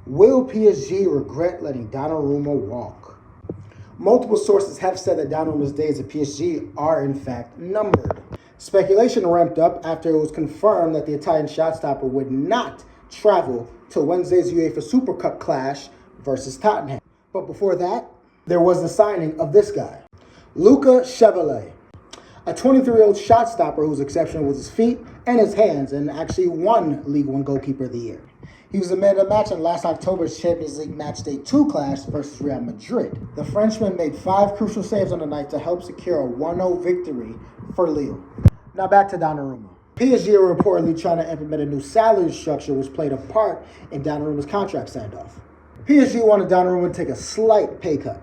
Will PSG regret letting Donnarumma walk? Multiple sources have said that Donnarumma's days at PSG are in fact numbered. Speculation ramped up after it was confirmed that the Italian shot-stopper would not travel to Wednesday's UEFA Super Cup clash versus Tottenham. But before that, there was the signing of this guy, Chevalier, a 23-year-old shot-stopper who's exceptional with his feet and his hands and actually won League One Goalkeeper of the Year. He was the man of the match in last October's Champions League Matchday 2 clash versus Real Madrid. The Frenchman made 5 crucial saves on the night to help secure a 1-0 victory for Lille. Now back to Donnarumma. PSG are reportedly trying to implement a new salary structure which played a part in Donnarumma's contract standoff. PSG wanted Donnarumma to take a slight pay cut.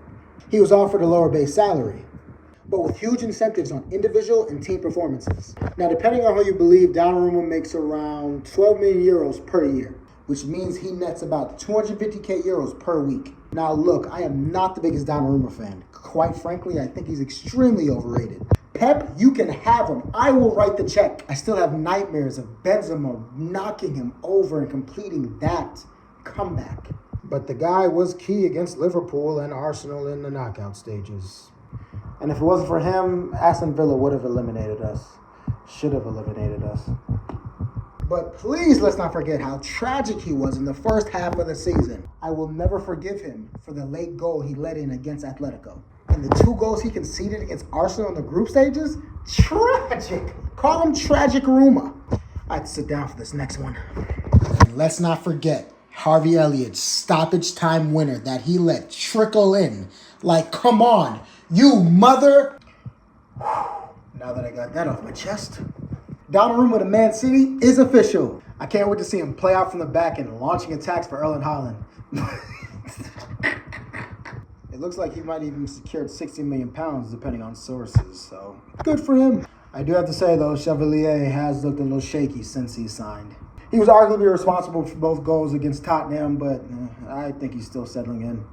He was offered a lower base salary, but with huge incentives on individual and team performances. Now, depending on who you believe, Donnarumma makes around 12 million euros per year, which means he nets about 250k euros per week. Now, look, I am not the biggest Donnarumma fan. Quite frankly, I think he's extremely overrated. Pep, you can have him. I will write the check. I still have nightmares of Benzema knocking him over and completing that comeback. But the guy was key against Liverpool and Arsenal in the knockout stages. And if it wasn't for him, Aston Villa would have eliminated us. Should have eliminated us. But please let's not forget how tragic he was in the first half of the season. I will never forgive him for the late goal he let in against Atletico. And the 2 goals he conceded against Arsenal in the group stages? Tragic. Call him Tragic Ruma. I have to sit down for this next one. And let's not forget Harvey Elliott's stoppage time winner that he let trickle in. Like, come on, you mother. Now that I got that off my chest. Donnarumma to Man City is official. I can't wait to see him play out from the back and launching attacks for Erling Haaland. It looks like he might even secured 60 million pounds depending on sources, so good for him. I do have to say though, Chevalier has looked a little shaky since he signed. He was arguably responsible for both goals against Tottenham, but I think he's still settling in.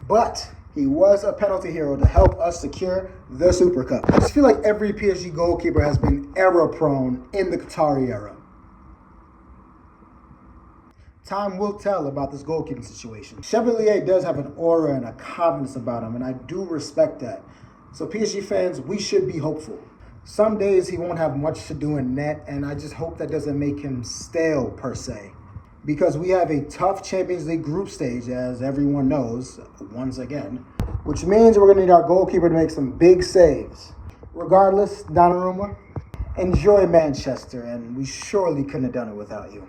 But he was a penalty hero to help us secure the Super Cup. I just feel like every PSG goalkeeper has been error-prone in the Qatari era. Time will tell about this goalkeeping situation. Chevalier does have an aura and a confidence about him, and I do respect that. So PSG fans, we should be hopeful. Some days he won't have much to do in net, and I just hope that doesn't make him stale per se. Because we have a tough Champions League group stage, as everyone knows, once again, which means we're going to need our goalkeeper to make some big saves. Regardless, Donnarumma, enjoy Manchester, and we surely couldn't have done it without you.